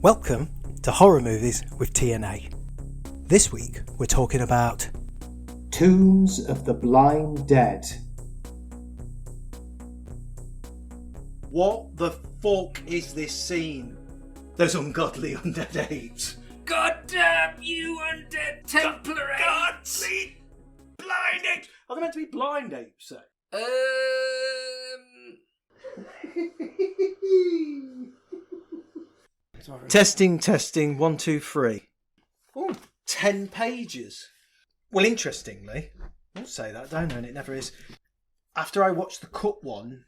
Welcome to Horror Movies with TNA. This week we're talking about Tombs of the Blind Dead. What the fuck is this scene? Those ungodly undead apes. God damn you undead Templar apes! Godly blind apes! Are they meant to be blind apes, though? Testing, 1, 2, 3. Oh, 10 pages. Well, interestingly, I'll say that, don't I? And it never is. After I watched the cut one,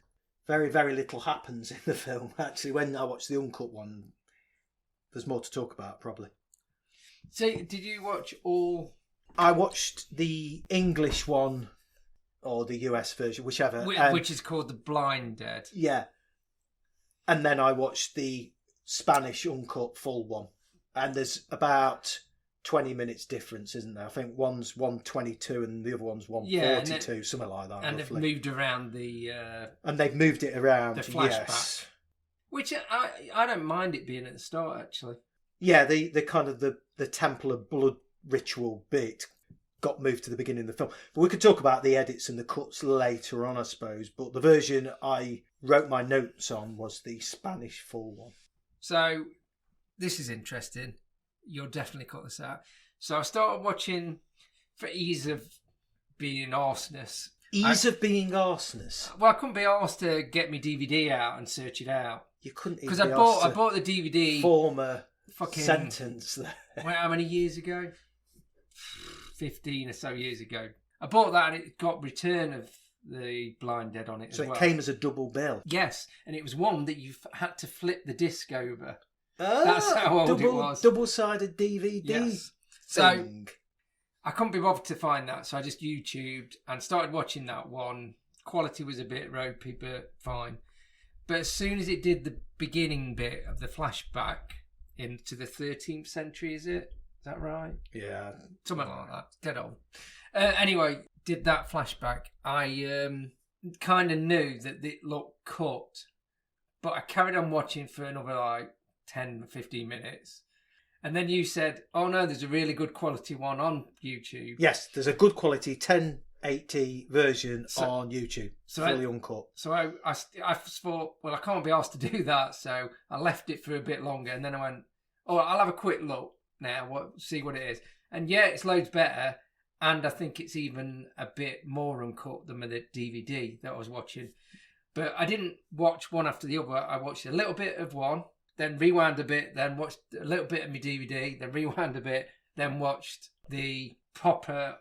very, very little happens in the film. Actually, when I watched the uncut one, there's more to talk about, probably. So, did you watch all... I watched the English one, or the US version, whichever. Which is called The Blind Dead. Yeah. And then I watched the Spanish uncut full one. And there's about 20 minutes difference, isn't there? I think one's 122 and the other one's 142, something like that. And roughly. they've moved around the... and they've moved it around, the flashback. yes. Which I don't mind it being at the start, actually. Yeah, the kind of the Temple of Blood ritual bit got moved to the beginning of the film. But we could talk about the edits and the cuts later on, I suppose. But the version I wrote my notes on was the Spanish full one. So, this is interesting. You'll definitely cut this out. So, I started watching for ease of being arsonist. Of being arsonist? Well, I couldn't be asked to get my DVD out and search it out. You couldn't even because I bought the DVD. Former fucking sentence there. Well, how many years ago? 15 or so years ago. I bought that and it got Return of the Blind Dead on it as well. So it came as a double bill? Yes, and it was one that you had to flip the disc over. That's how old it was. Double-sided DVD yes. thing. So I couldn't be bothered to find that, so I just YouTubed and started watching that one. Quality was a bit ropey, but fine. But as soon as it did the beginning bit of the flashback into the 13th century, is it? Is that right? Yeah. Something like that. Dead old. Anyway, did that flashback. I kind of knew that it looked cut, but I carried on watching for another 10, 15 minutes. And then you said, oh no, there's a really good quality one on YouTube. Yes, there's a good quality 1080 version on YouTube, fully uncut. So I thought, well, I can't be asked to do that, so I left it for a bit longer, and then I went, oh, I'll have a quick look now, see what it is. And yeah, it's loads better, and I think it's even a bit more uncut than the DVD that I was watching. But I didn't watch one after the other. I watched a little bit of one, then rewound a bit, then watched a little bit of my DVD, then rewound a bit, then watched the proper,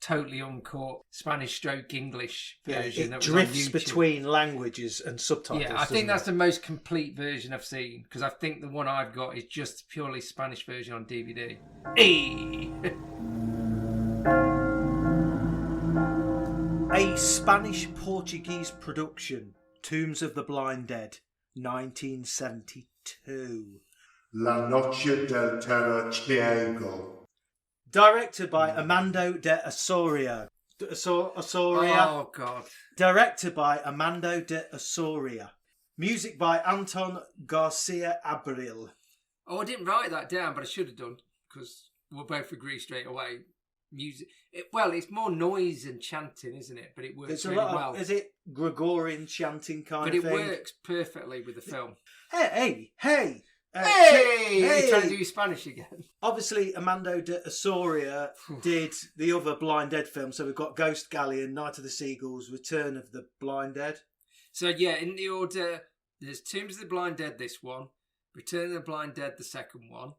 totally uncut Spanish stroke English version. It that drifts was on YouTube. Between languages and subtitles. Yeah, I think that's the most complete version I've seen, because I think the one I've got is just purely Spanish version on DVD. A Spanish-Portuguese production, Tombs of the Blind Dead, 1972. La Noche del Terror. Directed by Armando de Osorio. Oh, God. Directed by Armando de Osorio. Music by Anton Garcia Abril. Oh, I didn't write that down, but I should have done, because we'll both agree straight away. Music. It's more noise and chanting, isn't it? But it works It's really a lot well. Is it Gregorian chanting kind but of it thing? works perfectly with the film. Hey! Hey! You're trying to do Spanish again. Obviously, Armando de Osorio did the other Blind Dead film. So we've got Ghost Galleon, Night of the Seagulls, Return of the Blind Dead. So yeah, in the order, there's Tombs of the Blind Dead, this one. Return of the Blind Dead, the second one.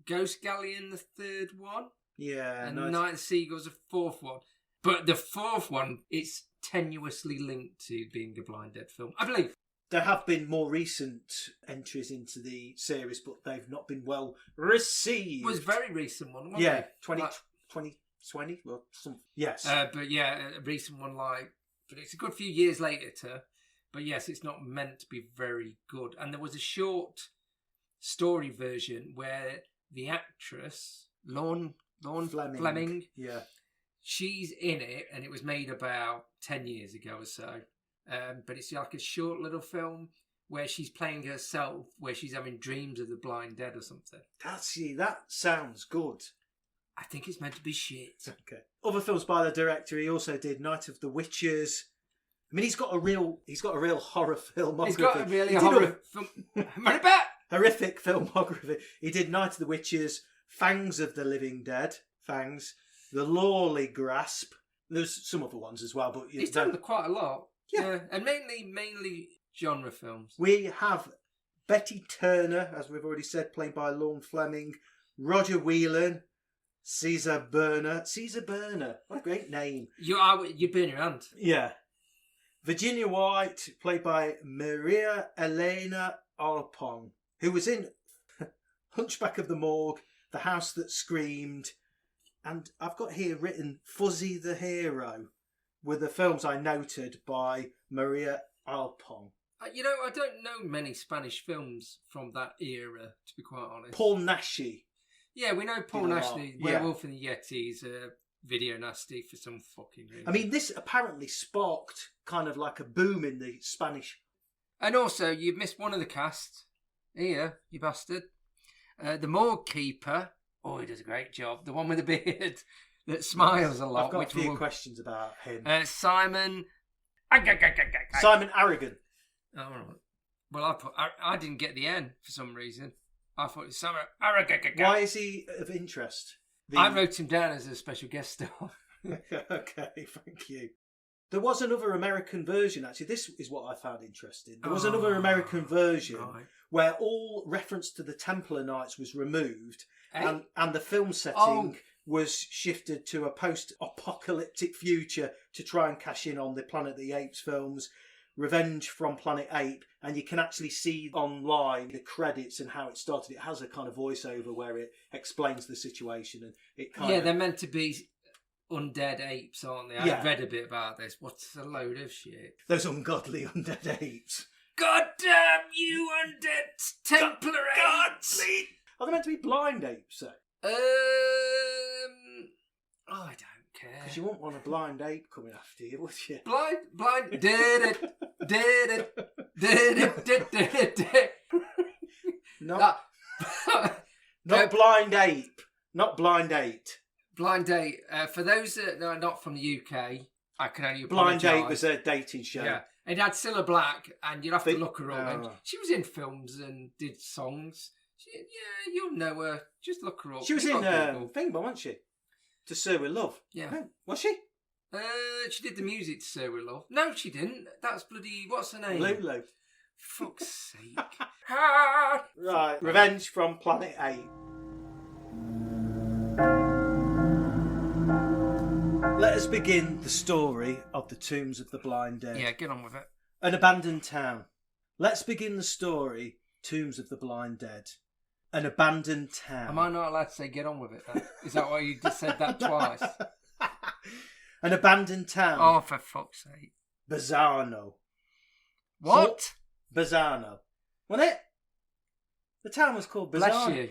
Ghost Galleon, the third one. Yeah. And Night of the Seagulls, the fourth one. But the fourth one, it's tenuously linked to being a Blind Dead film, I believe. There have been more recent entries into the series, but they've not been well received. It was a very recent one, wasn't yeah, it? 2020? Well, yes. But yeah, a recent one, but it's a good few years later. But yes, it's not meant to be very good. And there was a short story version where the actress, Lorne Fleming, yeah, she's in it, and it was made about 10 years ago or so. But it's like a short little film where she's playing herself, where she's having dreams of the blind dead or something. That sounds good. I think it's meant to be shit. Okay. Other films by the director, he also did Night of the Witches. I mean, he's got a real horror filmography. He's got a really horrific filmography. He did Night of the Witches, Fangs of the Living Dead, Fangs, The Lawley Grasp. There's some other ones as well, but he's done quite a lot. Yeah, and mainly genre films. We have Betty Turner, as we've already said, played by Lorne Fleming, Roger Whelan, Caesar Burner, what a great name. You burn your hand. Yeah. Virginia White, played by Maria Elena Alpong, who was in Hunchback of the Morgue, The House That Screamed, and I've got here written Fuzzy the Hero, were the films I noted by Maria Alpong. I don't know many Spanish films from that era, to be quite honest. Paul Naschy. Yeah, we know Paul Naschy, Werewolf and the Yeti's video nasty for some fucking reason. I mean, this apparently sparked kind of like a boom in the Spanish. And also, you've missed one of the cast. Here, you bastard. The morgue keeper. Oh, he does a great job. The one with the beard that smiles a lot. I've got a few questions about him. Simon... Simon Aragon. Oh, right. Well, I didn't get the N for some reason. I thought it was Simon Aragon. Why is he of interest? I wrote him down as a special guest star. Okay, thank you. There was another American version, actually. This is what I found interesting. There was another American version where all reference to the Templar Knights was removed and the film setting was shifted to a post-apocalyptic future to try and cash in on the Planet of the Apes films, Revenge from Planet Ape, and you can actually see online the credits and how it started. It has a kind of voiceover where it explains the situation, and it kind of... they're meant to be undead apes, aren't they? I read a bit about this. What's a load of shit? Those ungodly undead apes. God damn you, undead Templar apes! Godly! Are they meant to be blind apes, sir? I don't care. Because you wouldn't want a blind ape coming after you, would you? Blind, did it. Not blind ape. Not blind eight. Blind Date. For those that are not from the UK, I can only Blind apologise. Date was a dating show. Yeah. It had Cilla Black, and you'd have to look her up. And she was in films and did songs. You'll know her. Just look her up. She was in Thing, wasn't she? To Sir With Love. Yeah. No, was she? She did the music to Sir With Love. No, she didn't. That's bloody... What's her name? Lulu. Fuck's sake. Right. Revenge from Planet 8. Let us begin the story of the Tombs of the Blind Dead. Yeah, get on with it. An abandoned town. Let's begin the story, Tombs of the Blind Dead. An abandoned town. Am I not allowed to say get on with it then? Is that why you just said that twice? An abandoned town. Oh, for fuck's sake. Berzano. What? Berzano. Wasn't it? The town was called Berzano. Bless you.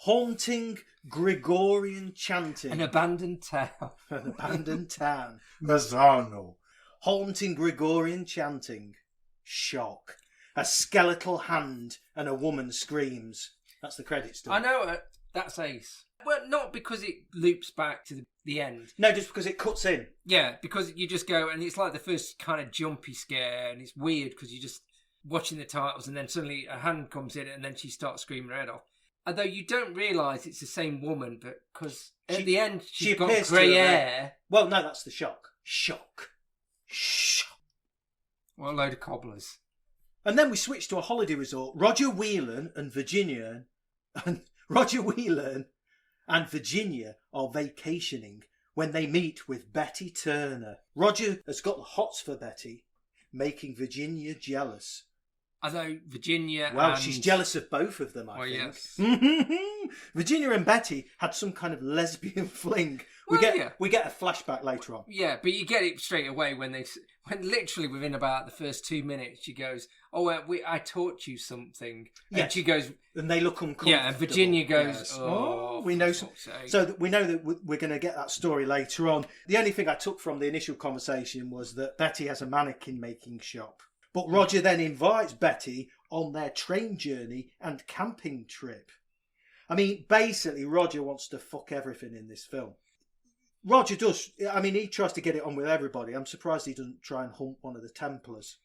Haunting Gregorian chanting. An abandoned town. An abandoned town. Berzano. Haunting Gregorian chanting. Shock. A skeletal hand and a woman screams. That's the credits. I know that's ace. Well, not because it loops back to the end. No, just because it cuts in. Yeah, because you just go, and it's like the first kind of jumpy scare, and it's weird because you're just watching the titles, and then suddenly a hand comes in, and then she starts screaming her head off. Although you don't realise it's the same woman, but because at the end she's got grey hair. Well, no, that's the shock. Shock. What a load of cobblers. And then we switch to a holiday resort. Roger Whelan and Virginia are vacationing when they meet with Betty Turner. Roger has got the hots for Betty, making Virginia jealous. Although Virginia she's jealous of both of them, I think. Yes. Virginia and Betty had some kind of lesbian fling. We get a flashback later on. Yeah, but you get it straight away when literally within about the first 2 minutes, she goes, "Oh, I taught you something," and she goes, and they look uncomfortable. Yeah, and Virginia goes, yes. "Oh, we know some." So we know that we're going to get that story later on. The only thing I took from the initial conversation was that Betty has a mannequin making shop. But Roger then invites Betty on their train journey and camping trip. I mean, basically, Roger wants to fuck everything in this film. Roger does. I mean, he tries to get it on with everybody. I'm surprised he doesn't try and hump one of the Templars.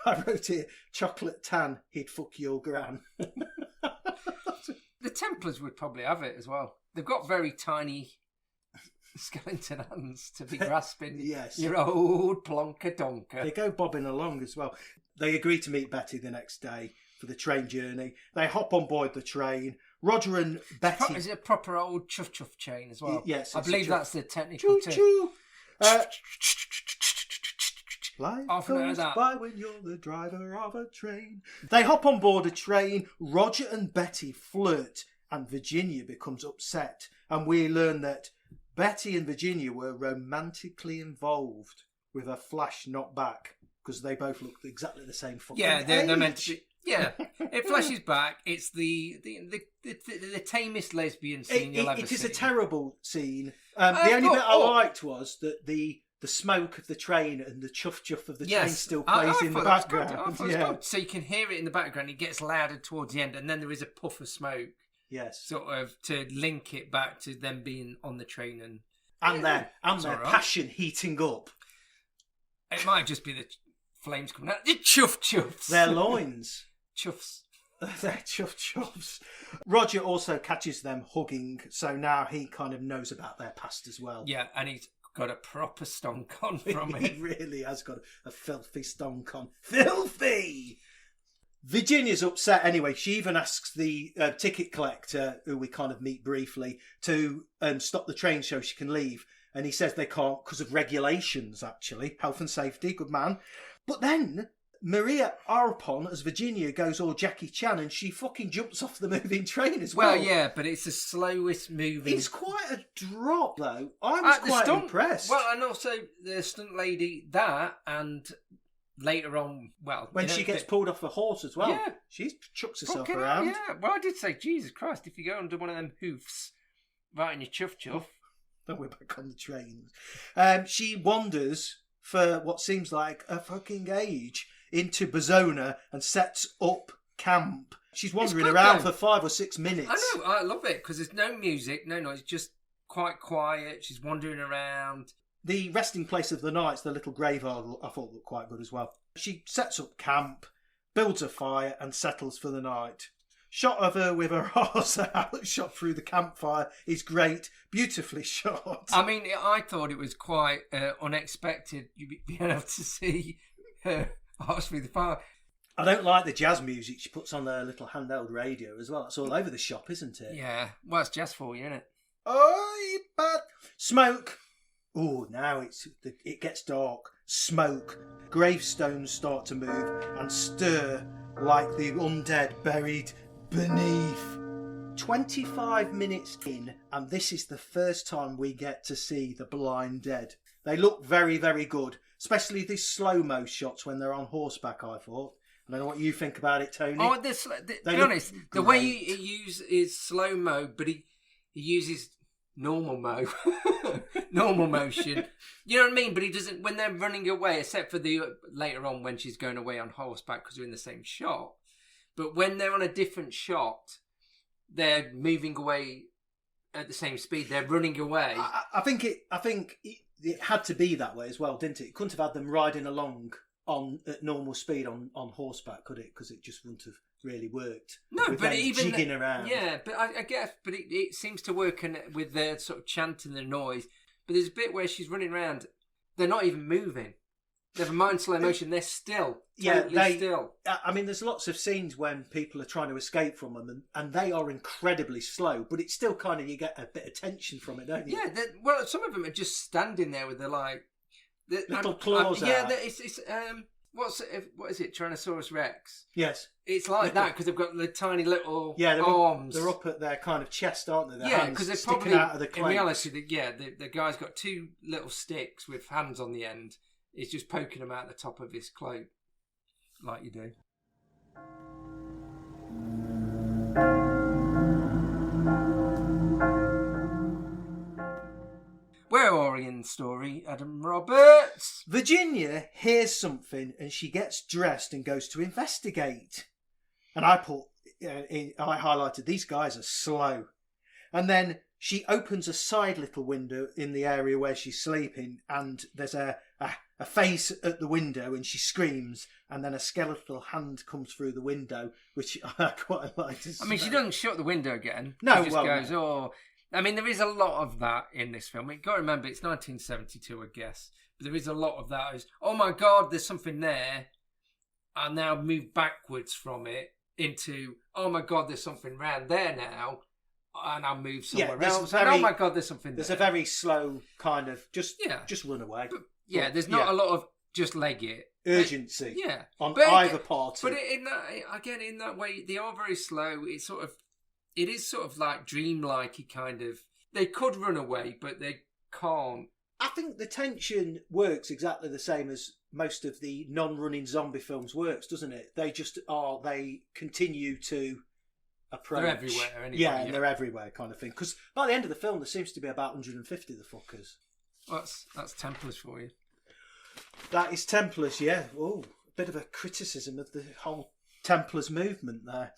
I wrote here, chocolate tan, he'd fuck your gran. The Templars would probably have it as well. They've got very tiny skeleton hands to be grasping Yes. your old plonker donker. They go bobbing along as well. They agree to meet Betty the next day for the train journey. They hop on board the train. Roger and Betty... Is it a proper old chuff-chuff chain as well? Yes. I believe that's the technical term. Choo-choo. Life Often heard goes that. by when you're the driver of a train. They hop on board a train. Roger and Betty flirt, and Virginia becomes upset. And we learn that Betty and Virginia were romantically involved with a flash not back because they both look exactly the same fucking Yeah, they're age. meant to be. Yeah, it flashes back. It's the tamest lesbian scene you'll ever see. It is a terrible scene. The only bit I liked was that the smoke of the train and the chuff of the train still plays in the background. So you can hear it in the background. It gets louder towards the end, and then there is a puff of smoke. Yes, sort of to link it back to them being on the train and their passion heating up. It might just be the flames coming out. The chuffs. Their loins. Chuffs. They're chuffs. Roger also catches them hugging, so now he kind of knows about their past as well. Yeah, and he's got a proper stonk on from it. He really has got a filthy stonk on. Filthy! Virginia's upset anyway. She even asks the ticket collector, who we kind of meet briefly, to stop the train so she can leave. And he says they can't because of regulations, actually. Health and safety, good man. But then Maria Arpon as Virginia goes all Jackie Chan and she fucking jumps off the moving train as well. Well, yeah, but it's the slowest moving. It's quite a drop, though. I was quite impressed. Well, and also the stunt lady, and later on, when she gets pulled off the horse as well. Yeah. She chucks herself around. Yeah, well, I did say, Jesus Christ, if you go under one of them hoofs, right in your chuff. Then we're back on the trains. She wanders for what seems like a fucking age into Berzano and sets up camp. She's wandering around for 5 or 6 minutes. I know, I love it because there's no music, no noise, just quite quiet. She's wandering around. The resting place of the nights, the little graveyard, I thought looked quite good as well. She sets up camp, builds a fire and settles for the night. Shot of her with her arse out, shot through the campfire is great, beautifully shot. I mean, I thought it was quite unexpected you being able to see her arse through the fire. I don't like the jazz music she puts on her little handheld radio as well. It's all over the shop, isn't it? Yeah, well, it's jazz for you, isn't it? Oh, bad. Smoke. Oh, now it gets dark. Smoke. Gravestones start to move and stir like the undead buried beneath. 25 minutes in, and this is the first time we get to see the blind dead. They look very, very good, especially these slow-mo shots when they're on horseback, I thought. I don't know what you think about it, Tony. Oh, to be honest, the way he uses slow-mo, but he uses normal motion. You know what I mean? But he doesn't, when they're running away, except for the later on when she's going away on horseback because they're in the same shot. But when they're on a different shot, they're moving away at the same speed. They're running away. I think it had to be that way as well, didn't it? It couldn't have had them riding along at normal speed on horseback, could it? Because it just wouldn't have really worked. No, but even jigging around. Yeah, but I guess, but it seems to work with the sort of chanting the noise. But there's a bit where she's running around. They're not even moving. They have a mind slow motion. They're still. Totally still. I mean, there's lots of scenes when people are trying to escape from them, and they are incredibly slow. But it's still kind of, you get a bit of tension from it, don't you? Yeah. Well, some of them are just standing there with their little claws out. Yeah, it's what is it? Tyrannosaurus Rex. Yes. It's like that because they've got the tiny little arms. They're up at their kind of chest, aren't they? Their hands because they're sticking probably out of the cloaks. In reality, the guy's got 2 little sticks with hands on the end. He's just poking them out the top of his cloak, like you do. Where are we in the story, Adam Roberts? Virginia hears something and she gets dressed and goes to investigate. And I highlighted, these guys are slow. And then she opens a side little window in the area where she's sleeping, and there's a face at the window, and she screams, and then a skeletal hand comes through the window, which I quite like to see. I mean, she doesn't shut the window again. No, she just goes, oh... I mean, there is a lot of that in this film. You've got to remember, it's 1972, I guess. But there is a lot of that. Is, oh my God, there's something there. I'll now move backwards from it into, oh my God, there's something round there now. And I'll move somewhere else. And, oh my God, there's something there. There's a very slow kind of, just run away. But, there's not a lot of just leg it. Urgency. On but either party. But in that way, they are very slow. It is sort of like dreamlike kind of. They could run away, but they can't. I think the tension works exactly the same as most of the non-running zombie films works, doesn't it? They just are. They continue to approach. They're everywhere, anyway. Yeah, and they're everywhere, kind of thing. Because by the end of the film, there seems to be about 150 of the fuckers. Well, that's Templars for you. That is Templars, yeah. Oh, a bit of a criticism of the whole Templars movement there.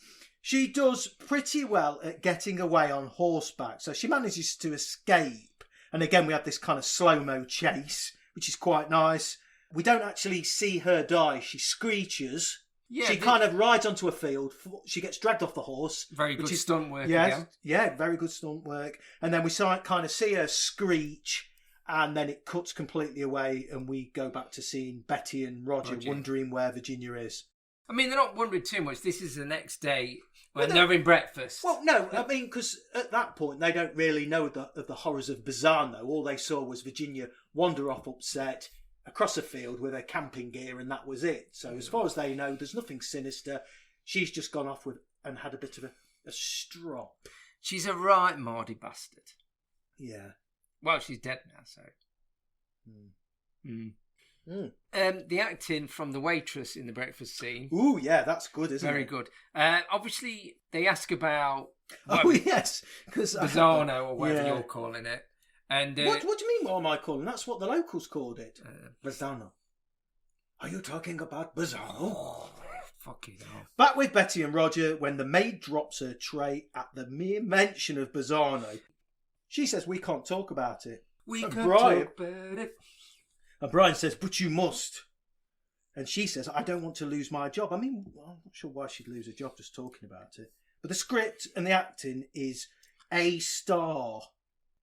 She does pretty well at getting away on horseback. So she manages to escape. And again, we have this kind of slow-mo chase, which is quite nice. We don't actually see her die. She screeches. Yeah, she kind of rides onto a field. She gets dragged off the horse. Very good stunt work. Yeah, very good stunt work. And then we kind of see her screech. And then it cuts completely away. And we go back to seeing Betty and Roger. Wondering where Virginia is. I mean, they're not wondering too much. This is the next day when they're having breakfast. Well, no, I mean, because at that point, they don't really know of the horrors of Berzano. All they saw was Virginia wander off upset across a field with her camping gear, and that was it. So as far as they know, there's nothing sinister. She's just gone off and had a bit of a strop. She's a right Mardy bastard. Yeah. Well, she's dead now, so... The acting from the waitress in the breakfast scene. Ooh, yeah, that's good, isn't it? Very good. Obviously, they ask about... yes. Berzano, or whatever you're calling it. And what do you mean, what am I calling? That's what the locals called it. Berzano. Are you talking about Berzano? Oh, fucking hell. Back with Betty and Roger when the maid drops her tray at the mere mention of Berzano. She says, we can't talk about it. We can't talk about it. And Brian says, but you must. And she says, I don't want to lose my job. I mean, I'm not sure why she'd lose her job just talking about it. But the script and the acting is A star.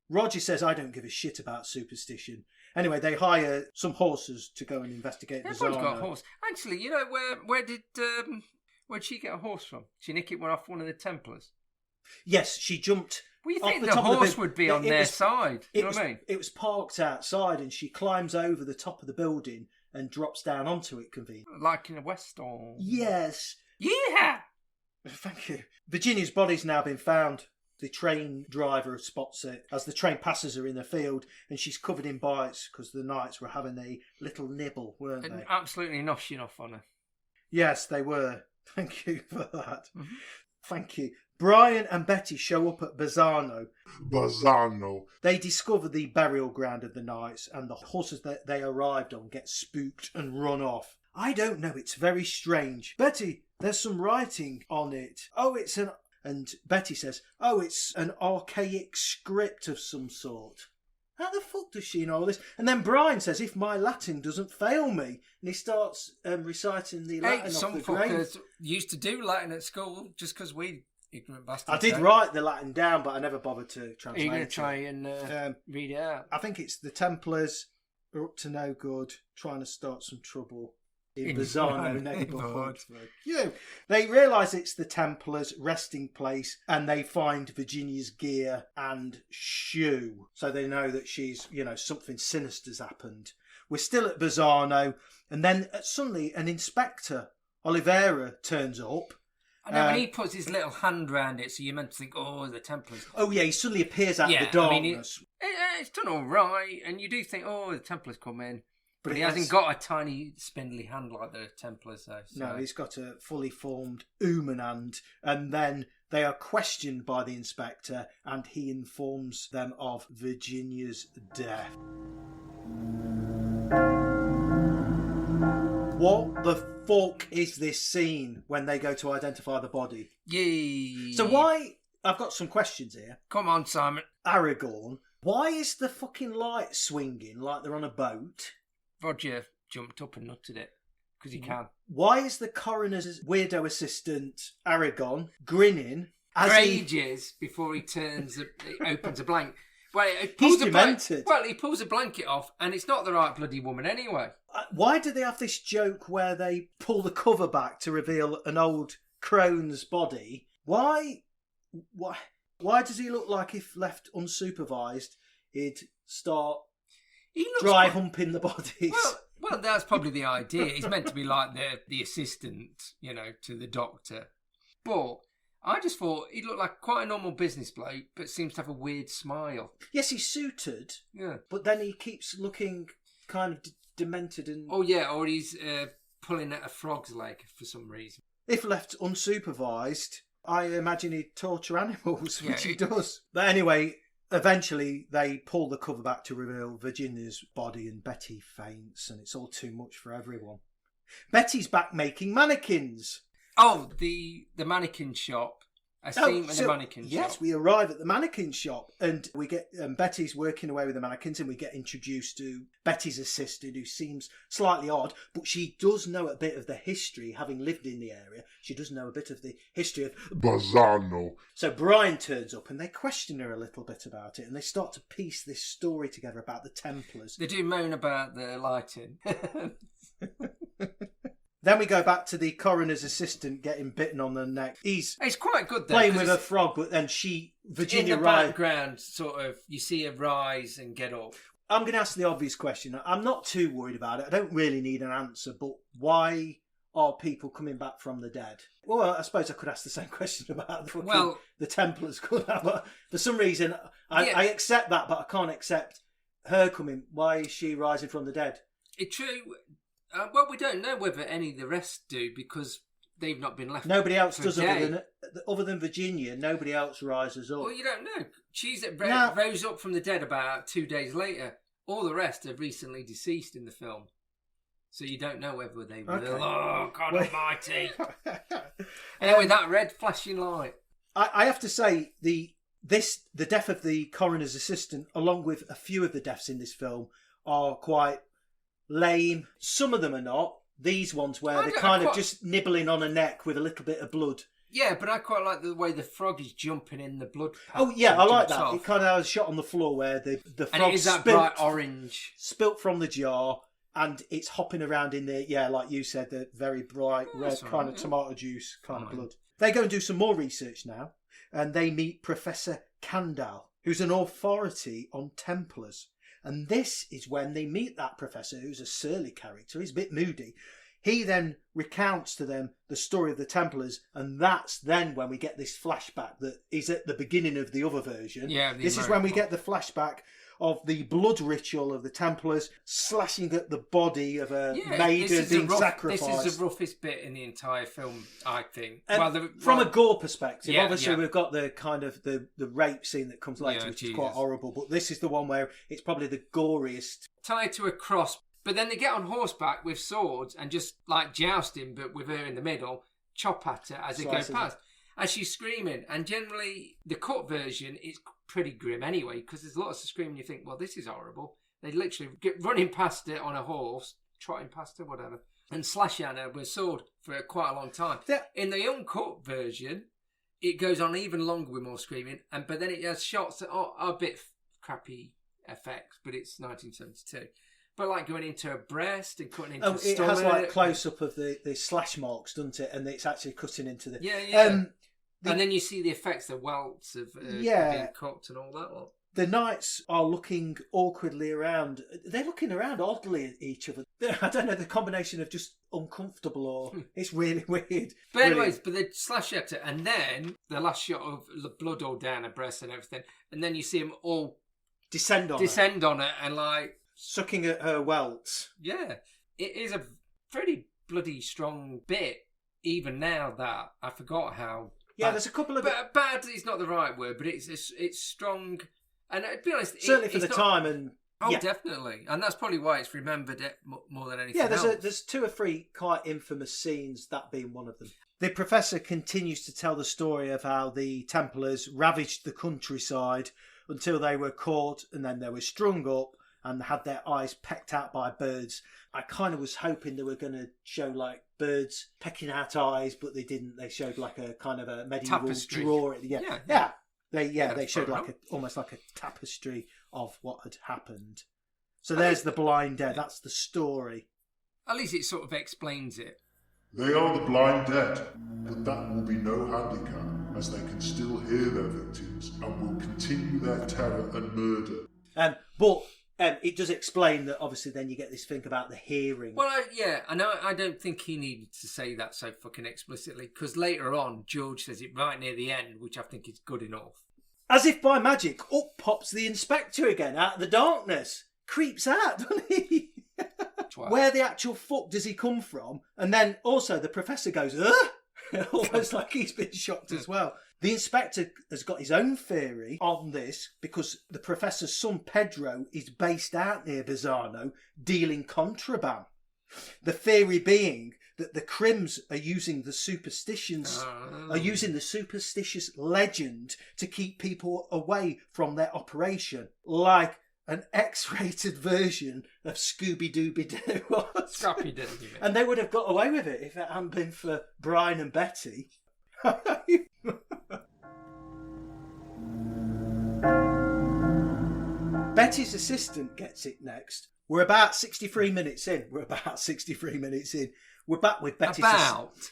Roger says, I don't give a shit about superstition. Anyway, they hire some horses to go and investigate the Everyone's got a horse. Actually, you know, where'd she get a horse from? Did she nick it off one of the Templars? Yes, she jumped. Well, you think the horse would be on their side? You know what I mean? It was parked outside, and she climbs over the top of the building and drops down onto it conveniently. Like in a Western. Yes. Yeah! Thank you. Virginia's body's now been found. The train driver spots it as the train passes her in the field, and she's covered in bites because the Knights were having a little nibble, weren't they? Absolutely noshing off on her. Yes, they were. Thank you for that. Mm-hmm. Thank you. Brian and Betty show up at Berzano. They discover the burial ground of the Knights, and the horses that they arrived on get spooked and run off. I don't know, it's very strange. Betty, there's some writing on it. Oh, it's an... And Betty says, oh, it's an archaic script of some sort. How the fuck does she know all this? And then Brian says, if my Latin doesn't fail me. And he starts reciting the Latin off the grave. Some fuckers used to do Latin at school just because we... ignorant bastards. I did write the Latin down, but I never bothered to translate it. You're going to try and read it out? I think it's the Templars are up to no good, trying to start some trouble in Berzano neighbourhood. Yeah, they realise it's the Templars' resting place, and they find Virginia's gear and shoe, so they know that she's, something sinister's happened. We're still at Berzano, and then suddenly an inspector, Oliveira, turns up. I know, when he puts his little hand round it, so you're meant to think, oh, the Templars. Oh, yeah, he suddenly appears out of the darkness. I mean, it's done all right, and you do think, oh, the Templars come in. But he hasn't got a tiny spindly hand like the Templars, though. So. No, he's got a fully formed human hand. And then they are questioned by the inspector, and he informs them of Virginia's death. What the fuck is this scene when they go to identify the body? Yay! So why... I've got some questions here. Come on, Simon. Aragorn, why is the fucking light swinging like they're on a boat? Roger jumped up and nutted it, because he can. Why is the coroner's weirdo assistant, Aragorn, grinning as For he... ages before he opens a blank. Well, he pulls he pulls a blanket off, and it's not the right bloody woman anyway. Why do they have this joke where they pull the cover back to reveal an old crone's body? Why does he look like if left unsupervised, he'd start humping the bodies? Well, that's probably the idea. He's meant to be like the assistant, to the doctor. But I just thought he looked like quite a normal business bloke, but seems to have a weird smile. Yes, he's suited. Yeah. But then he keeps looking kind of demented and... Oh, yeah, or he's pulling at a frog's leg for some reason. If left unsupervised, I imagine he'd torture animals, which Yeah, he does. But anyway, eventually they pull the cover back to reveal Virginia's body, and Betty faints, and it's all too much for everyone. Betty's back making mannequins. Oh, the mannequin shop. A scene with the mannequin shop. Yes, we arrive at the mannequin shop, and we get Betty's working away with the mannequins, and we get introduced to Betty's assistant, who seems slightly odd, but she does know a bit of the history, having lived in the area. She does know a bit of the history of Berzano. So Brian turns up, and they question her a little bit about it, and they start to piece this story together about the Templars. They do moan about the lighting. Then we go back to the coroner's assistant getting bitten on the neck. It's quite good, though. Playing with a frog, but then Virginia in the background, sort of, you see her rise and get up. I'm going to ask the obvious question. I'm not too worried about it. I don't really need an answer, but why are people coming back from the dead? Well, I suppose I could ask the same question about the Templars. But for some reason, I accept that, but I can't accept her coming. Why is she rising from the dead? It's true. We don't know whether any of the rest do, because they've not been left. Nobody else does other than Virginia. Nobody else rises up. Well, you don't know. She's rose up from the dead about 2 days later. All the rest are recently deceased in the film, so you don't know whether they will. Okay. Oh, God Almighty! Anyway, that red flashing light. I have to say the death of the coroner's assistant, along with a few of the deaths in this film, are quite lame. Some of them are not. These ones where they're kind of just nibbling on a neck with a little bit of blood. Yeah, but I quite like the way the frog is jumping in the blood. Oh yeah, I like that. It kind of has a shot on the floor where the frog and it is that bright orange spilt from the jar, and it's hopping around in the like you said, the very bright red kind of tomato juice kind of blood. They go and do some more research now, and they meet Professor Kandal, who's an authority on Templars. And this is when they meet that professor, who's a surly character. He's a bit moody. He then recounts to them the story of the Templars, and that's then when we get this flashback that is at the beginning of the other version. Yeah, this is when we get the flashback of the blood ritual of the Templars slashing at the body of a maiden being sacrificed. This is the roughest bit in the entire film, I think. From a gore perspective, obviously we've got the kind of the rape scene that comes later, which is quite horrible, but this is the one where it's probably the goriest. Tied to a cross, but then they get on horseback with swords and just like jousting, but with her in the middle, chop at her as they go past. As she's screaming, and generally the cut version is pretty grim anyway, because there's lots of screaming. You think, well, this is horrible. They literally get running past it on a horse, trotting past her, whatever, and slash at her with a sword for quite a long time. Yeah. In the uncut version, it goes on even longer with more screaming, but then it has shots that are a bit crappy effects, but it's 1972. But like going into her breast and cutting into the stomach. It has like close up of the slash marks, doesn't it? And it's actually cutting into the... Yeah. And then you see the effects, the welts of being cut and all that lot. The knights are looking awkwardly around. They're looking around oddly at each other. I don't know, the combination of just uncomfortable or... It's really weird. But anyways, but they slash at it, and then the last shot of the blood all down her breast and everything, and then you see them all... Descend on it and like... Sucking at her welts. Yeah, it is a pretty bloody strong bit. Even now that I forgot how. Yeah, there's a couple of. But bad is not the right word, but it's strong. And to be honest, Certainly for the time and. Oh, yeah. Definitely, and that's probably why it's remembered more than anything else. Yeah, there's 2 or 3 quite infamous scenes, that being one of them. The Professor continues to tell the story of how the Templars ravaged the countryside until they were caught and then they were strung up and had their eyes pecked out by birds. I kind of was hoping they were going to show like birds pecking out eyes, but they didn't. They showed like a kind of a medieval Tapestry. drawing. Yeah. They showed like almost like a tapestry of what had happened. So there's the blind dead. That's the story. At least it sort of explains it. They are the blind dead, but that will be no handicap, as they can still hear their victims and will continue their terror and murder. But it does explain that obviously then you get this thing about the hearing. Well, I know. I don't think he needed to say that so fucking explicitly, because later on George says it right near the end, which I think is good enough. As if by magic, up pops the inspector again out of the darkness. Creeps out, doesn't he? Where the actual fuck does he come from? And then also the Professor goes, ugh! Almost like he's been shocked as well. The inspector has got his own theory on this because the Professor's son Pedro is based out near Berzano dealing contraband. The theory being that the Crims are using the superstitions, are using the superstitious legend to keep people away from their operation, like an X-rated version of Scooby-Dooby-Doo was. Scrappy-Doo. And they would have got away with it if it hadn't been for Brian and Betty. Betty's assistant gets it next. We're about 63 minutes in. We're back with Betty's...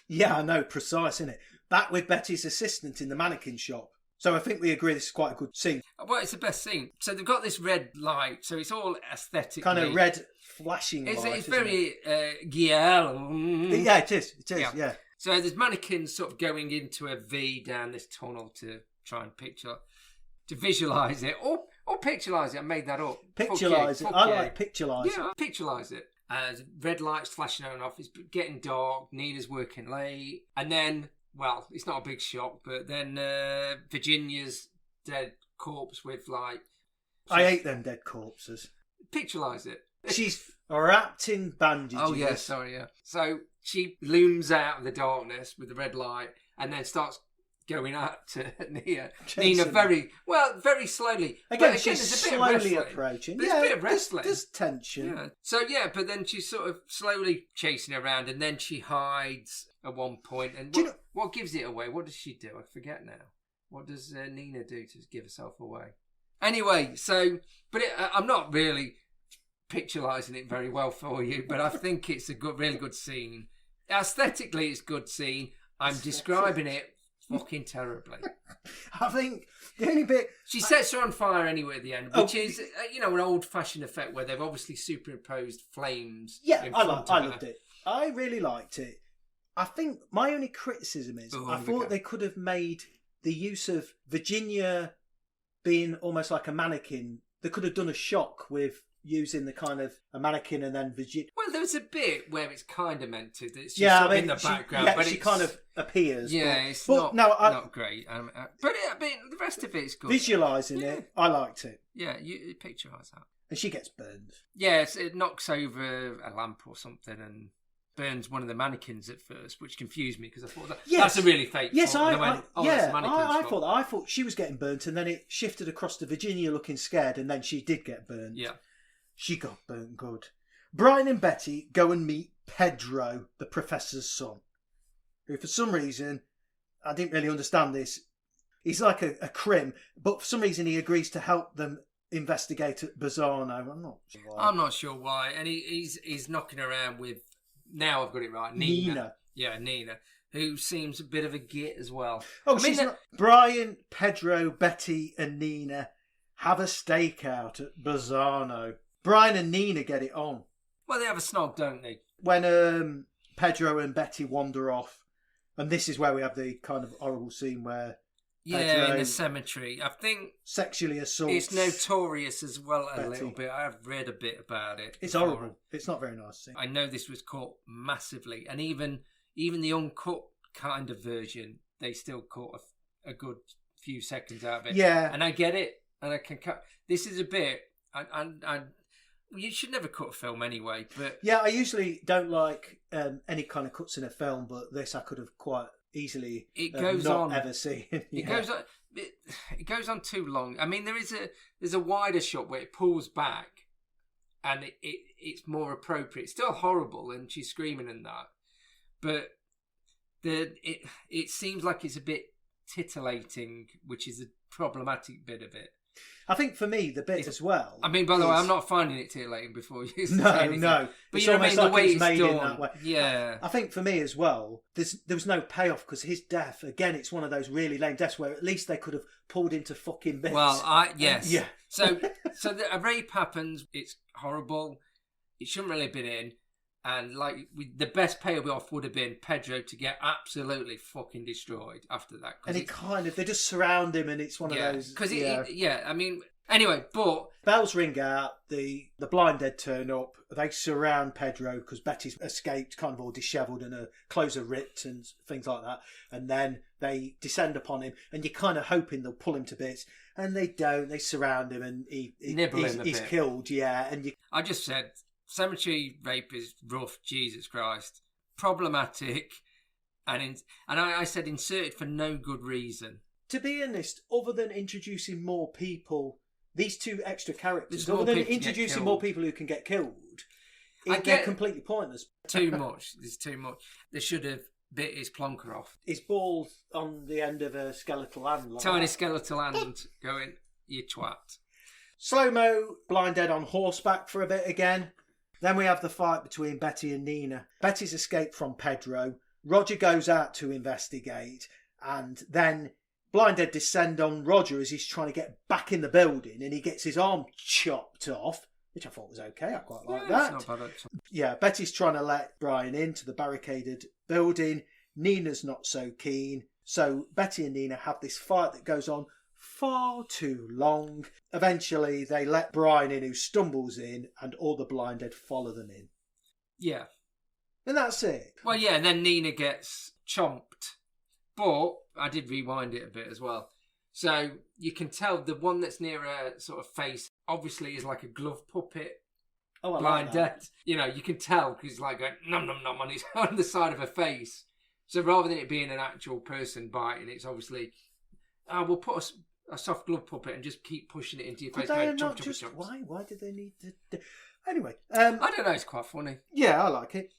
Yeah, I know, precise, isn't it? Back with Betty's assistant in the mannequin shop. So I think we agree this is quite a good scene. Well, it's the best scene. So they've got this red light, so it's all aesthetically... Kind of red flashing light, It's very Guillermo. Yeah, it is, yeah. So there's mannequins sort of going into a V down this tunnel to try and visualise it. Or pictureise it. I made that up. Pictureise it. I like pictureise. Yeah, pictureise it. Red lights flashing on and off. It's getting dark. Nina's working late. And then, well, it's not a big shock, but then Virginia's dead corpse with like... I hate them dead corpses. Pictureise it. She's wrapped in bandages. Oh, yeah, sorry, yeah. So she looms out of the darkness with the red light and then starts going out to Nina very slowly. Again, she's slowly approaching. There's a bit of wrestling. There's tension. Yeah. So, but then she's sort of slowly chasing around and then she hides at one point. And what gives it away? What does she do? I forget now. What does Nina do to give herself away? Anyway, so, but I'm not really picturising it very well for you, but I think it's a really good scene. Aesthetically, it's a good scene. I'm describing it fucking terribly. I think the only bit... She sets her on fire anyway at the end, which is, an old-fashioned effect where they've obviously superimposed flames. Yeah, I loved it. I really liked it. I think my only criticism is I thought they could have made the use of Virginia being almost like a mannequin. They could have done a shock with using the kind of a mannequin and then Virginia. Well, there's a bit where it's kind of meant to. It's just in the background, but she kind of appears. Yeah, it's not great. But the rest of it's good. Visualising it, I liked it. Yeah, you picturise that. And she gets burned. Yeah, it knocks over a lamp or something and burns one of the mannequins at first, which confused me because I thought that's a really fake. Yes, I thought that. I thought she was getting burnt, and then it shifted across to Virginia looking scared, and then she did get burnt. Yeah. She got burnt good. Brian and Betty go and meet Pedro, the Professor's son, who for some reason, I didn't really understand this, he's like a crim, but for some reason he agrees to help them investigate at Berzano. I'm not sure why. And he's knocking around with, now I've got it right, Nina. Yeah, Nina, who seems a bit of a git as well. Brian, Pedro, Betty and Nina have a stakeout at Berzano. Brian and Nina get it on. Well, they have a snog, don't they? When Pedro and Betty wander off, and this is where we have the kind of horrible scene where Yeah, in Pedro the cemetery. I think sexually assaults. it's notorious as well a Betty. little bit. I've read a bit about it. It's before. horrible. It's not very nice to see. I know this was cut massively, and even the uncut kind of version, they still cut a good few seconds out of it. Yeah. And I get it, and I can cut. This is a bit. You should never cut a film anyway, but Yeah, I usually don't like any kind of cuts in a film, but this I could have quite easily it goes not on. ever seen. It goes on. It goes on too long. I mean, there's a wider shot where it pulls back, and it's more appropriate. It's still horrible, and she's screaming and that, but it seems like it's a bit titillating, which is a problematic bit of it. I think for me, the bit as well. I mean, by the way, I'm not finding it titillating before you say No, anything. no. But It's you know what I mean? almost The like way it's it's made in done. that way. Yeah. I think for me as well, there was no payoff because his death, again, it's one of those really lame deaths where at least they could have pulled into fucking bits. Well, yes. Yeah. So a rape happens. It's horrible. It shouldn't really have been in. And the best payoff would have been Pedro to get absolutely fucking destroyed after that. And they just surround him, and it's one of those. Because I mean, anyway, but bells ring out. The blind dead turn up. They surround Pedro because Betty's escaped, kind of all dishevelled, and her clothes are ripped and things like that. And then they descend upon him, and you're kind of hoping they'll pull him to bits, and they don't. They surround him, and he's killed. Yeah, and I just said. Cemetery rape is rough, Jesus Christ. Problematic. And I said inserted for no good reason. To be honest, other than introducing more people, these two extra characters, There's other than introducing more people who can get killed, they're completely pointless. Too much. There's too much. They should have bit his plonker off. His ball on the end of a skeletal hand. Like Tiny that. skeletal hand going, you twat. Slow-mo, blind dead on horseback for a bit again. Then we have the fight between Betty and Nina. Betty's escaped from Pedro. Roger goes out to investigate. And then blind dead descend on Roger as he's trying to get back in the building. And he gets his arm chopped off, which I thought was okay. I quite like that. It's not bad. Yeah, Betty's trying to let Brian into the barricaded building. Nina's not so keen. So Betty and Nina have this fight that goes on far too long. Eventually, they let Brian in, who stumbles in, and all the blind dead follow them in. Yeah. And that's it. Well, yeah, and then Nina gets chomped. But I did rewind it a bit as well. So you can tell the one that's near her sort of face obviously is like a glove puppet. Oh, I blind like that. dead. You know, you can tell because he's like going nom nom nom on the side of her face. So rather than it being an actual person biting, it's obviously, we'll put a soft glove puppet and just keep pushing it into your face. They Going, not chomp, just chomp, chomp. why did they need to? Anyway, I don't know. It's quite funny. Yeah, I like it.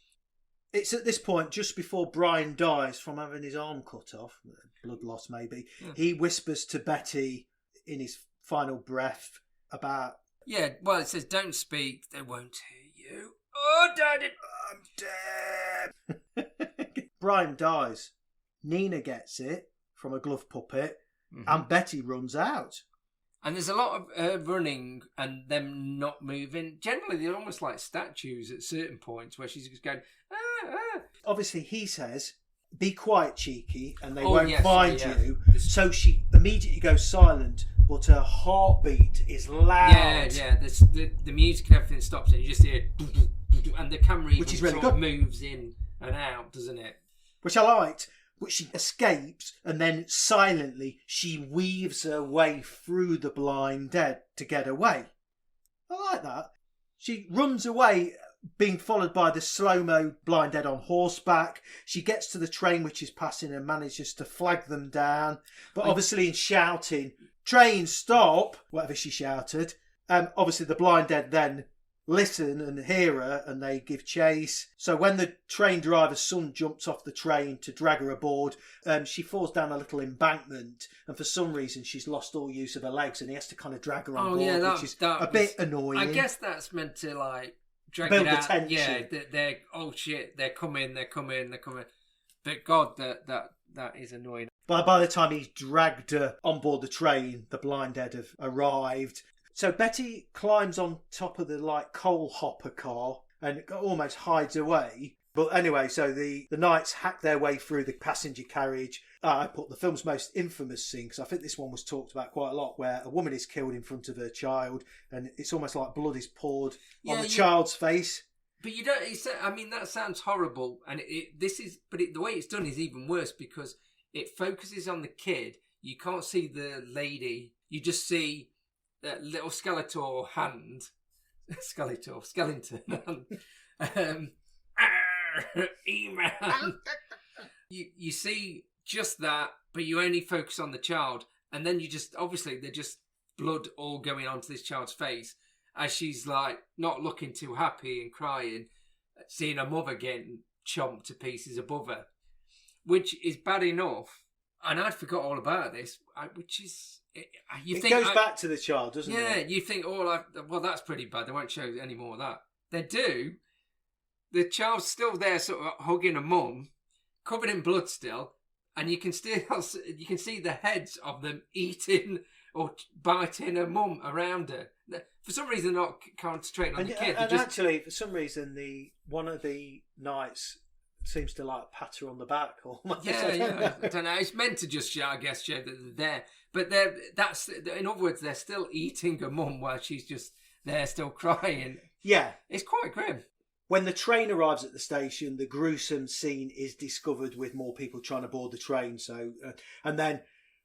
It's at this point, just before Brian dies from having his arm cut off, blood loss maybe. Yeah. He whispers to Betty in his final breath about. Yeah, well, it says, "Don't speak; they won't hear you." Oh, Daddy, I'm dead. Brian dies. Nina gets it from a glove puppet, and Betty runs out. And there's a lot of running and them not moving. Generally, they're almost like statues at certain points where she's just going, ah, ah. Obviously, he says, "Be quiet, cheeky, and they Oh, won't yes, find yeah. you." So she immediately goes silent, but her heartbeat is loud. Yeah. The music and everything stops, and you just hear, and the camera even Which is really sort of good. moves in and out, doesn't it? Which I liked. But she escapes, and then silently she weaves her way through the blind dead to get away. I like that. She runs away, being followed by the slow-mo blind dead on horseback. She gets to the train which is passing and manages to flag them down. But obviously in shouting, "Train, stop!" whatever she shouted. Obviously the blind dead then listen and hear her, and they give chase. So when the train driver's son jumps off the train to drag her aboard, she falls down a little embankment, and for some reason she's lost all use of her legs, and he has to kind of drag her on board, which is a bit annoying. I guess that's meant to like drag build it out. the tension. Yeah, they're oh shit, they're coming. But God, that is annoying. By the time he's dragged her on board the train, the blind dead have arrived. So Betty climbs on top of the coal hopper car and almost hides away. But anyway, so the knights hack their way through the passenger carriage. I put the film's most infamous scene, because I think this one was talked about quite a lot, where a woman is killed in front of her child, and it's almost like blood is poured on the child's face. But you don't. I mean, that sounds horrible, and the way it's done is even worse, because it focuses on the kid. You can't see the lady. You just see that little Skeletor hand. Skeleton hand. E-Man. You see just that, but you only focus on the child, and then you just they're just blood all going onto this child's face as she's like not looking too happy and crying, seeing her mother getting chomped to pieces above her, which is bad enough. And I'd forgot all about this, which is it goes back to the child, doesn't it? Yeah, you think, well, that's pretty bad. They won't show any more of that. They do. The child's still there, sort of hugging a mum, covered in blood still, and you can see the heads of them eating or biting her mum around her. For some reason, they're not concentrating on the kid. And actually, for some reason, one of the knights seems to like pat her on the back. Almost. Yeah. I don't know. It's meant to just show that they're there, but in other words, they're still eating her mum while she's just there, still crying. Yeah, it's quite grim. When the train arrives at the station, the gruesome scene is discovered with more people trying to board the train. So, and then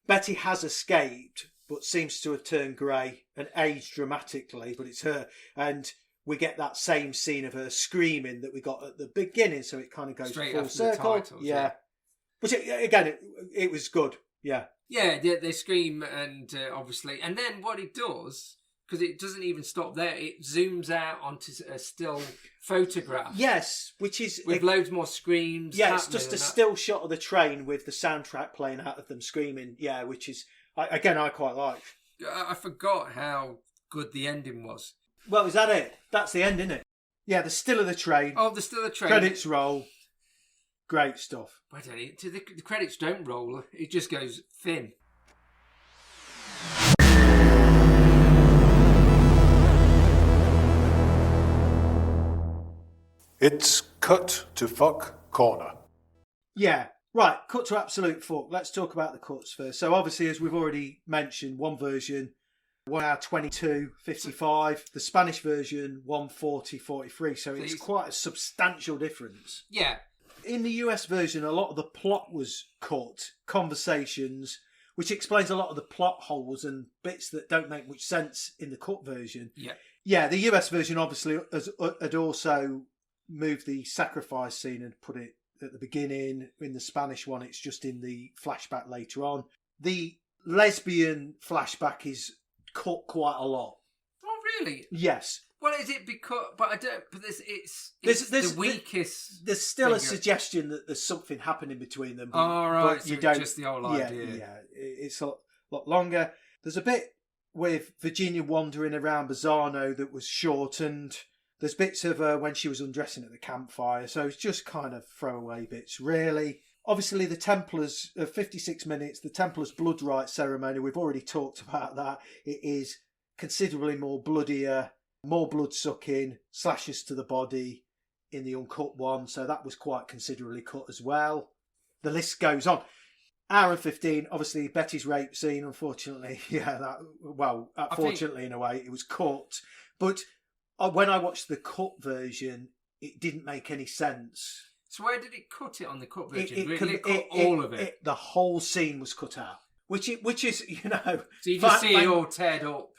Betty has escaped, but seems to have turned grey and aged dramatically. But it's her, and we get that same scene of her screaming that we got at the beginning. So it kind of goes straight full circle. Titles, yeah. Which again, it was good. Yeah. Yeah, they scream, and obviously, and then what it does, because it doesn't even stop there, it zooms out onto a still photograph. Yes, which is with loads more screams. Yeah, it's just a still shot of the train with the soundtrack playing out of them screaming. Yeah, which is I quite like. I forgot how good the ending was. Well, is that it? That's the end, isn't it? Yeah, the still of the train. Oh, the still of the train. Credits roll. Great stuff. I don't know. The credits don't roll. It just goes thin. It's cut to fuck corner. Yeah. Right, cut to absolute fuck. Let's talk about the cuts first. So obviously, as we've already mentioned, one version, 1 hour 22:55. The Spanish version, 1:40:43. So it's quite a substantial difference. Yeah. In the US version, a lot of the plot was cut, conversations, which explains a lot of the plot holes and bits that don't make much sense in the cut version. Yeah. Yeah, the US version obviously had also moved the sacrifice scene and put it at the beginning. In the Spanish one, it's just in the flashback later on. The lesbian flashback is cut quite a lot. Oh, really? Yes. Well, is it because? But I don't. But it's the weakest. There's still a suggestion that there's something happening between them. Oh, right. But so you don't. Just the old idea. Yeah. It's a lot longer. There's a bit with Virginia wandering around Berzano that was shortened. There's bits of her when she was undressing at the campfire. So it's just kind of throwaway bits, really. Obviously, the Templars, 56 minutes, the Templars' blood rites ceremony, we've already talked about that. It is considerably more bloodier, more blood-sucking, slashes to the body in the uncut one. So that was quite considerably cut as well. The list goes on. Hour and 15, obviously, Betty's rape scene, unfortunately. Yeah, fortunately, in a way, it was cut. But when I watched the cut version, it didn't make any sense. So where did it cut it on the cut version? It cut all of it? The whole scene was cut out. Which is, you know... So you just see it all teared up.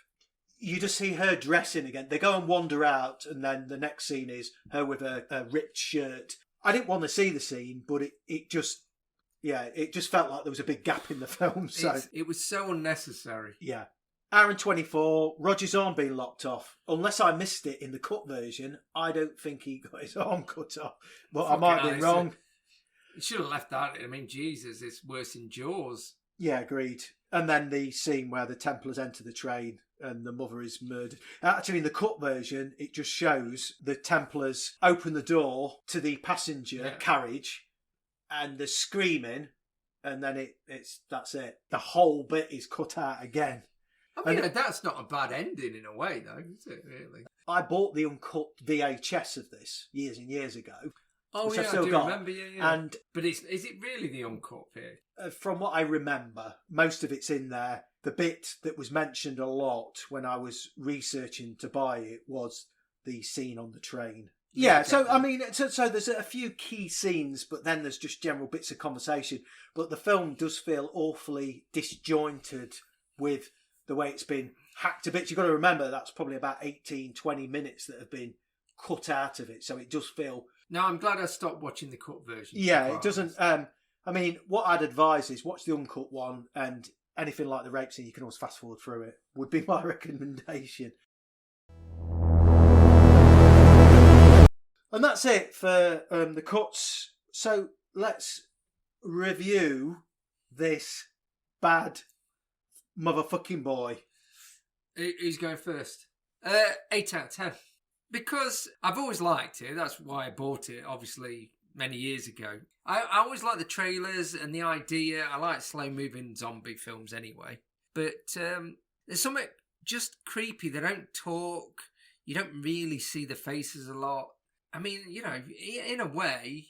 You just see her dressing again. They go and wander out, and then the next scene is her with a ripped shirt. I didn't want to see the scene, but it just felt like there was a big gap in the film. So it was so unnecessary. Yeah. Hour and 24, Roger's arm being lopped off. Unless I missed it in the cut version, I don't think he got his arm cut off. But I might be wrong. You should have left that. I mean, Jesus, it's worse than Jaws. Yeah, agreed. And then the scene where the Templars enter the train and the mother is murdered. Actually, in the cut version, it just shows the Templars open the door to the passenger carriage and they're screaming, and then that's it. The whole bit is cut out again. I mean, that's not a bad ending in a way, though, is it, really? I bought the uncut VHS of this years and years ago. Oh which yeah, I've still I do got. remember. Yeah. And But is it really the uncut bit? from what I remember, most of it's in there. The bit that was mentioned a lot when I was researching to buy it was the scene on the train. Yeah, so I mean, so there's a few key scenes, but then there's just general bits of conversation. But the film does feel awfully disjointed with the way it's been hacked to bits. You've got to remember that's probably about 18, 20 minutes that have been cut out of it. So it does feel... No, I'm glad I stopped watching the cut version. Yeah, it doesn't... I mean, what I'd advise is watch the uncut one, and anything like the rape scene, you can always fast forward through it, would be my recommendation. And that's it for the cuts. So let's review this bad motherfucking boy. Who's going first? 8 out of 10. Because I've always liked it. That's why I bought it, obviously, many years ago. I always like the trailers and the idea. I like slow-moving zombie films anyway. But there's something just creepy. They don't talk. You don't really see the faces a lot. I mean, you know, in a way,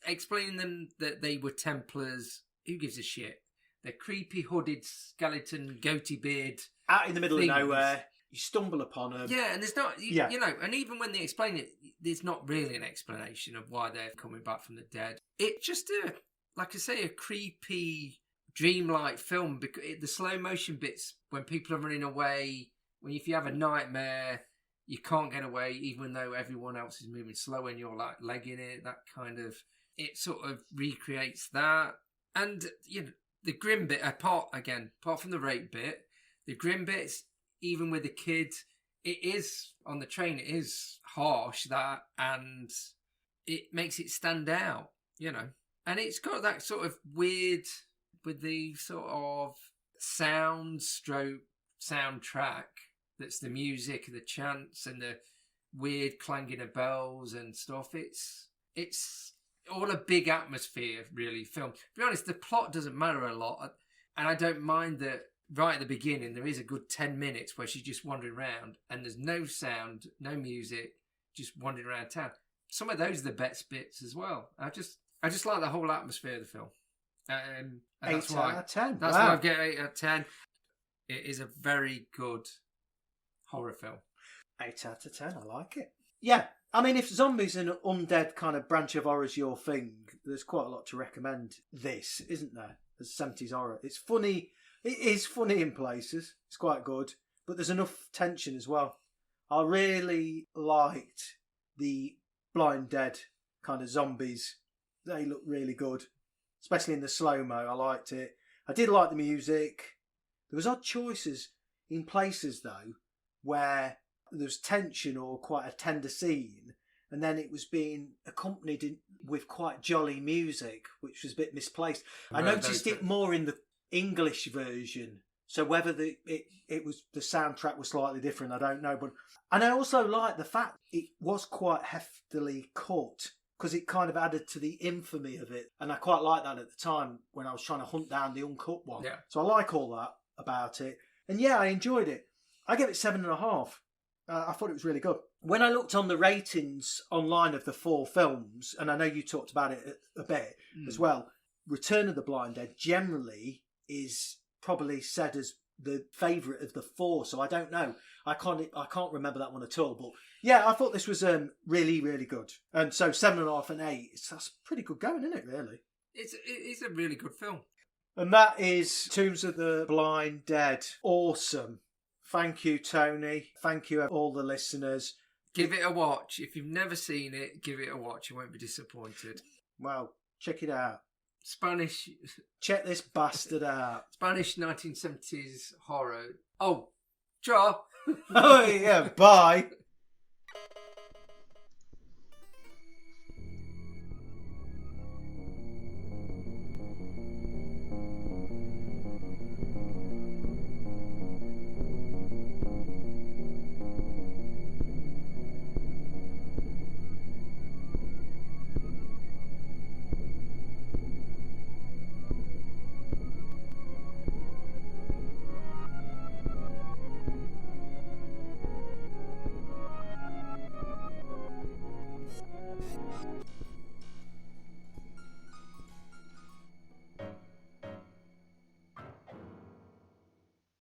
explaining them that they were Templars, who gives a shit? They're creepy, hooded, skeleton, goatee beard. Out in the middle things. of nowhere. You stumble upon them. Yeah, and there's not, you know, and even when they explain it, there's not really an explanation of why they're coming back from the dead. It's just like I say, a creepy, dreamlike film. Because the slow motion bits, when people are running away, if you have a nightmare, you can't get away, even though everyone else is moving slow and you're like legging it. That kind of, it sort of recreates that. And you know, the grim bit, apart from the rape bit, the grim bits. Even with the kid, it is on the train. It is harsh and it makes it stand out, you know. And it's got that sort of weird with the sort of soundtrack. That's the music, the chants, and the weird clanging of bells and stuff. It's all a big atmosphere, really. Film. To be honest, the plot doesn't matter a lot, and I don't mind that. Right at the beginning, there is a good 10 minutes where she's just wandering around and there's no sound, no music, just wandering around town. Some of those are the best bits as well. I just like the whole atmosphere of the film. And 8 out of 10. That's why I get 8 out of 10. It is a very good horror film. 8 out of 10, I like it. Yeah, I mean, if zombies and undead kind of branch of horror is your thing, there's quite a lot to recommend this, isn't there? As 70s horror. It's funny. It is funny in places. It's quite good. But there's enough tension as well. I really liked the Blind Dead kind of zombies. They look really good. Especially in the slow-mo. I liked it. I did like the music. There was odd choices in places, though, where there was tension or quite a tender scene. And then it was being accompanied with quite jolly music, which was a bit misplaced. I noticed it more in the English version, so whether it was the soundtrack was slightly different, I don't know. But and I also like the fact it was quite heftily cut because it kind of added to the infamy of it, and I quite liked that at the time when I was trying to hunt down the uncut one. Yeah. So I like all that about it, and yeah, I enjoyed it. I gave it 7.5. I thought it was really good. When I looked on the ratings online of the 4 films, and I know you talked about it a bit as well, Return of the Blind Dead generally is probably said as the favourite of the 4, so I don't know. I can't remember that one at all. But yeah, I thought this was really, really good. And so 7.5 and 8, that's pretty good going, isn't it, really? It's a really good film. And that is Tombs of the Blind Dead. Awesome. Thank you, Tony. Thank you, all the listeners. Give it a watch. If you've never seen it, give it a watch. You won't be disappointed. Well, check it out. Spanish. Check this bastard out. Spanish 1970s horror. Oh, ciao. Oh, yeah, bye.